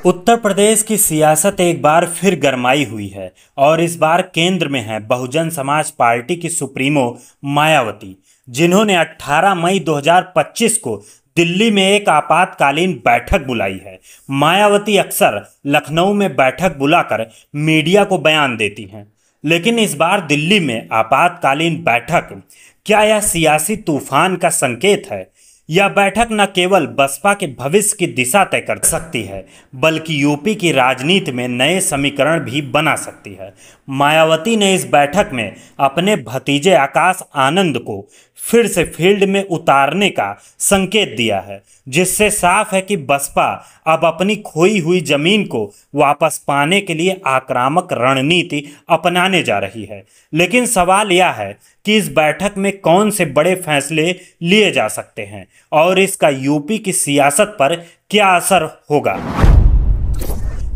उत्तर प्रदेश की सियासत एक बार फिर गरमाई हुई है और इस बार केंद्र में है बहुजन समाज पार्टी की सुप्रीमो मायावती, जिन्होंने 18 मई 2025 को दिल्ली में एक आपातकालीन बैठक बुलाई है। मायावती अक्सर लखनऊ में बैठक बुलाकर मीडिया को बयान देती हैं, लेकिन इस बार दिल्ली में आपातकालीन बैठक, क्या यह सियासी तूफान का संकेत है? यह बैठक न केवल बसपा के भविष्य की दिशा तय कर सकती है, बल्कि यूपी की राजनीति में नए समीकरण भी बना सकती है। मायावती ने इस बैठक में अपने भतीजे आकाश आनंद को फिर से फील्ड में उतारने का संकेत दिया है, जिससे साफ है कि बसपा अब अपनी खोई हुई जमीन को वापस पाने के लिए आक्रामक रणनीति अपनाने जा रही है। लेकिन सवाल यह है कि इस बैठक में कौन से बड़े फैसले लिए जा सकते हैं और इसका यूपी की सियासत पर क्या असर होगा।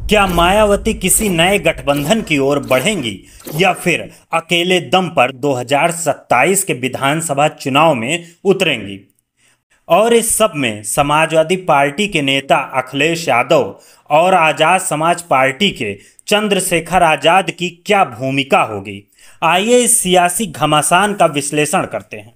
क्या मायावती किसी नए गठबंधन की ओर बढ़ेंगी या फिर अकेले दम पर 2027 के विधानसभा चुनाव में उतरेंगी? और इस सब में समाजवादी पार्टी के नेता अखिलेश यादव और आजाद समाज पार्टी के चंद्रशेखर आजाद की क्या भूमिका होगी? आइए इस सियासी घमासान का विश्लेषण करते हैं।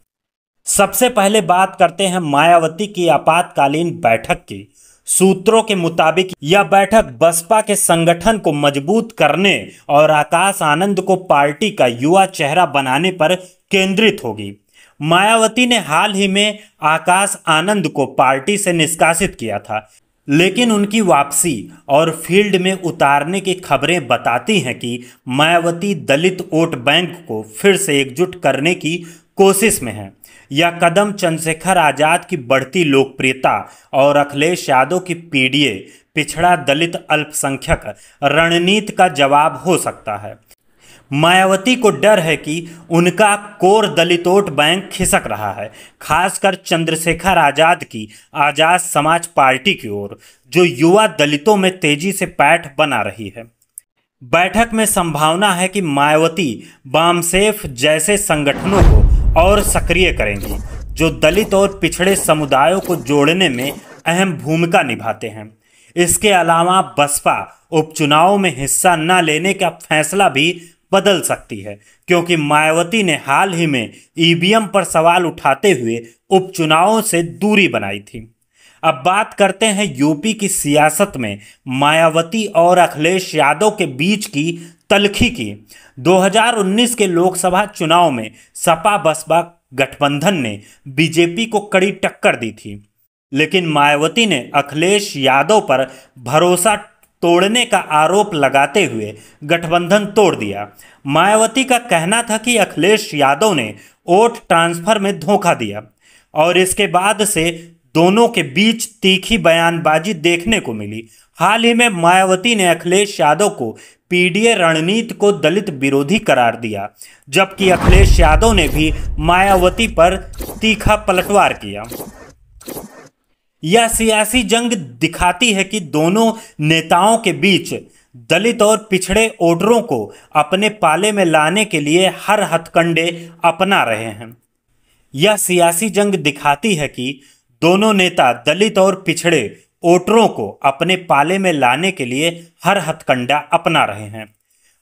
सबसे पहले बात करते हैं मायावती की आपातकालीन बैठक की। सूत्रों के मुताबिक यह बैठक बसपा के संगठन को मजबूत करने और आकाश आनंद को पार्टी का युवा चेहरा बनाने पर केंद्रित होगी। मायावती ने हाल ही में आकाश आनंद को पार्टी से निष्कासित किया था, लेकिन उनकी वापसी और फील्ड में उतारने की खबरें बताती हैं कि मायावती दलित वोट बैंक को फिर से एकजुट करने की कोशिश में है। यह कदम चंद्रशेखर आजाद की बढ़ती लोकप्रियता और अखिलेश यादव की पीडीए पिछड़ा दलित अल्पसंख्यक रणनीति का जवाब हो सकता है। मायावती को डर है कि उनका कोर दलित वोट बैंक खिसक रहा है, खासकर चंद्रशेखर आजाद की आजाद समाज पार्टी की ओर, जो युवा दलितों में तेजी से पैठ बना रही है। बैठक में संभावना है कि मायावती बामसेफ जैसे संगठनों को और सक्रिय करेंगी, जो दलित और पिछड़े समुदायों को जोड़ने में अहम भूमिका निभाते हैं। इसके अलावा बसपा उपचुनाव में हिस्सा न लेने का फैसला भी बदल सकती है, क्योंकि मायावती ने हाल ही में ईवीएम पर सवाल उठाते हुए उपचुनावों से दूरी बनाई थी। अब बात करते हैं यूपी की सियासत में मायावती और अखिलेश यादव के बीच की तल्खी की। 2019 के लोकसभा चुनाव में सपा बसपा गठबंधन ने बीजेपी को कड़ी टक्कर दी थी, लेकिन मायावती ने अखिलेश यादव पर भरोसा तोड़ने का आरोप लगाते हुए गठबंधन तोड़ दिया। मायावती का कहना था कि अखिलेश यादव ने वोट ट्रांसफर में धोखा दिया और इसके बाद से दोनों के बीच तीखी बयानबाजी देखने को मिली। हाल ही में मायावती ने अखिलेश यादव को पीडीए रणनीति को दलित विरोधी करार दिया, जबकि अखिलेश यादव ने भी मायावती पर तीखा पलटवार किया। यह सियासी जंग दिखाती है कि दोनों नेताओं के बीच दलित और पिछड़े वोटरों को अपने पाले में लाने के लिए हर हथकंडे अपना रहे हैं। यह सियासी जंग दिखाती है कि दोनों नेता दलित और पिछड़े वोटरों को अपने पाले में लाने के लिए हर हथकंडा अपना रहे हैं।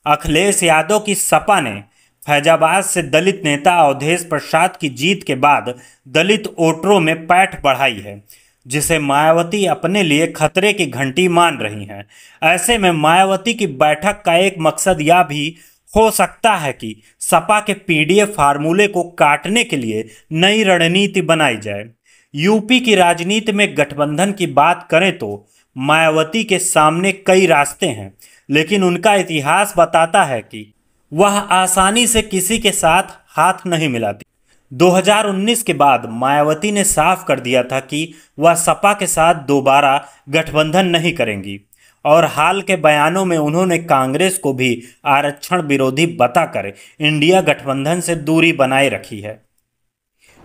अखिलेश यादव की सपा ने फैजाबाद से दलित नेता अवधेश प्रसाद की जीत के बाद दलित वोटरों में पैठ बढ़ाई है, जिसे मायावती अपने लिए खतरे की घंटी मान रही हैं। ऐसे में मायावती की बैठक का एक मकसद यह भी हो सकता है कि सपा के पीडीए फार्मूले को काटने के लिए नई रणनीति बनाई जाए। यूपी की राजनीति में गठबंधन की बात करें तो मायावती के सामने कई रास्ते हैं, लेकिन उनका इतिहास बताता है कि वह आसानी से किसी के साथ हाथ नहीं मिलाती। 2019 के बाद मायावती ने साफ कर दिया था कि वह सपा के साथ दोबारा गठबंधन नहीं करेंगी और हाल के बयानों में उन्होंने कांग्रेस को भी आरक्षण विरोधी बताकर इंडिया गठबंधन से दूरी बनाए रखी है।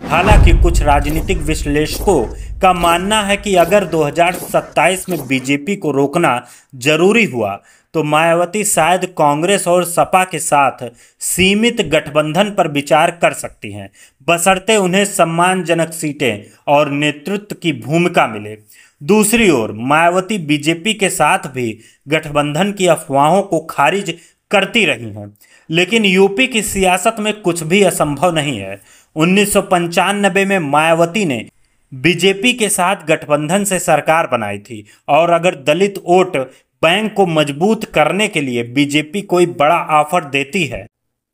हालांकि कुछ राजनीतिक विश्लेषकों का मानना है कि अगर 2027 में बीजेपी को रोकना जरूरी हुआ तो मायावती शायद कांग्रेस और सपा के साथ सीमित गठबंधन पर विचार कर सकती हैं, बशर्ते उन्हें सम्मानजनक सीटें और नेतृत्व की भूमिका मिले। दूसरी ओर मायावती बीजेपी के साथ भी गठबंधन की अफवाहों को खारिज करती रही हैं, लेकिन यूपी की सियासत में कुछ भी असंभव नहीं है। 1995 में मायावती ने बीजेपी के साथ गठबंधन से सरकार बनाई थी, और अगर दलित वोट बैंक को मजबूत करने के लिए बीजेपी कोई बड़ा ऑफर देती है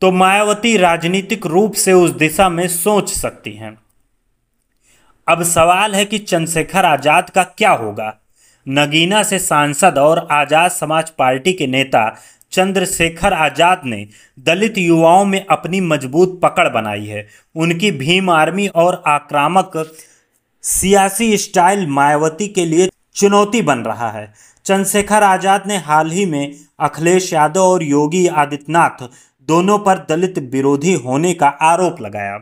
तो मायावती राजनीतिक रूप से उस दिशा में सोच सकती हैं। अब सवाल है कि चंद्रशेखर आजाद का क्या होगा। नगीना से सांसद और आजाद समाज पार्टी के नेता चंद्रशेखर आजाद ने दलित युवाओं में अपनी मजबूत पकड़ बनाई है। उनकी भीम आर्मी और आक्रामक सियासी स्टाइल मायावती के लिए चुनौती बन रहा है। चंद्रशेखर आजाद ने हाल ही में अखिलेश यादव और योगी आदित्यनाथ दोनों पर दलित विरोधी होने का आरोप लगाया,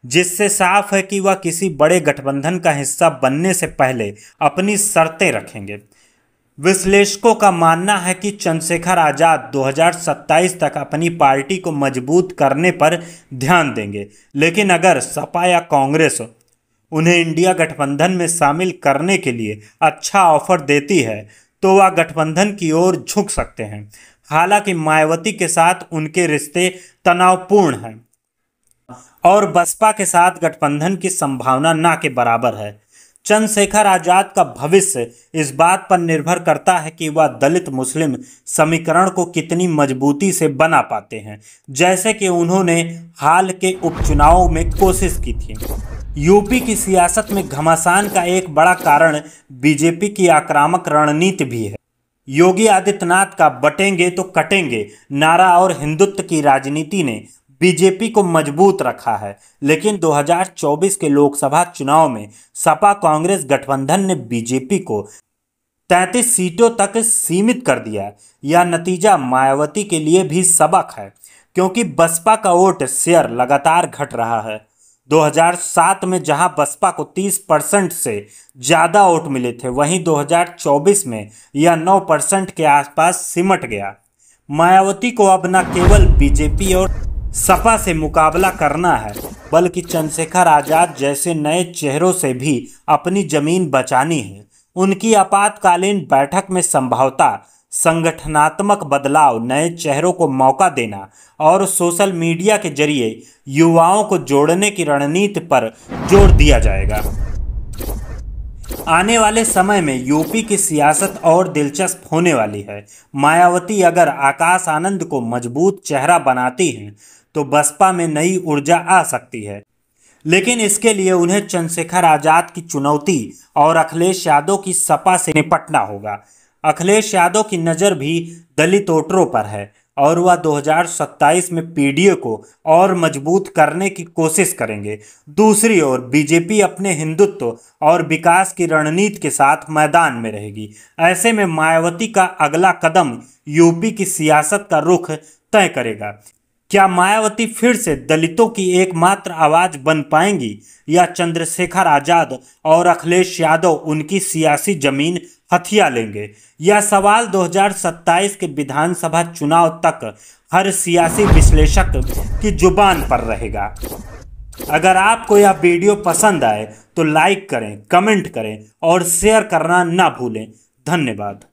जिससे साफ है कि वह किसी बड़े गठबंधन का हिस्सा बनने से पहले अपनी शर्तें रखेंगे। विश्लेषकों का मानना है कि चंद्रशेखर आजाद 2027 तक अपनी पार्टी को मजबूत करने पर ध्यान देंगे, लेकिन अगर सपा या कांग्रेस उन्हें इंडिया गठबंधन में शामिल करने के लिए अच्छा ऑफर देती है तो वह गठबंधन की ओर झुक सकते हैं। हालांकि मायावती के साथ उनके रिश्ते तनावपूर्ण हैं और बसपा के साथ गठबंधन की संभावना ना के बराबर है। चंद्रशेखर आजाद का भविष्य इस बात पर निर्भर करता है कि वह दलित मुस्लिम समीकरण को कितनी मजबूती से बना पाते हैं, जैसे कि उन्होंने हाल के उपचुनावों में कोशिश की थी। यूपी की सियासत में घमासान का एक बड़ा कारण बीजेपी की आक्रामक रणनीति भी है। योगी आदित्यनाथ का बटेंगे तो कटेंगे नारा और हिंदुत्व की राजनीति ने बीजेपी को मजबूत रखा है, लेकिन 2024 के लोकसभा चुनाव में सपा कांग्रेस गठबंधन ने बीजेपी को 33 सीटों तक सीमित कर दिया। यह नतीजा मायावती के लिए भी सबक है, क्योंकि बसपा का वोट शेयर लगातार घट रहा है। 2007 में जहां बसपा को 30% से ज़्यादा वोट मिले थे, वहीं 2024 में यह 9% के आसपास सिमट गया। मायावती को अब न केवल बीजेपी और सपा से मुकाबला करना है, बल्कि चंद्रशेखर आजाद जैसे नए चेहरों से भी अपनी जमीन बचानी है। उनकी आपातकालीन बैठक में संभवतः संगठनात्मक बदलाव, नए चेहरों को मौका देना और सोशल मीडिया के जरिए युवाओं को जोड़ने की रणनीति पर जोर दिया जाएगा। आने वाले समय में यूपी की सियासत और दिलचस्प होने वाली है। मायावती अगर आकाश आनंद को मजबूत चेहरा बनाती हैं तो बसपा में नई ऊर्जा आ सकती है, लेकिन इसके लिए उन्हें चंद्रशेखर आजाद की चुनौती और अखिलेश यादव की सपा से निपटना होगा। अखिलेश यादव की नज़र भी दलित वोटरों पर है और वह 2027 में पीडीए को और मजबूत करने की कोशिश करेंगे। दूसरी ओर बीजेपी अपने हिंदुत्व और विकास की रणनीति के साथ मैदान में रहेगी। ऐसे में मायावती का अगला कदम यूपी की सियासत का रुख तय करेगा। क्या मायावती फिर से दलितों की एकमात्र आवाज बन पाएंगी या चंद्रशेखर आजाद और अखिलेश यादव उनकी सियासी जमीन हथिया लेंगे? यह सवाल 2027 के विधानसभा चुनाव तक हर सियासी विश्लेषक की जुबान पर रहेगा। अगर आपको यह वीडियो पसंद आए तो लाइक करें, कमेंट करें और शेयर करना ना भूलें। धन्यवाद।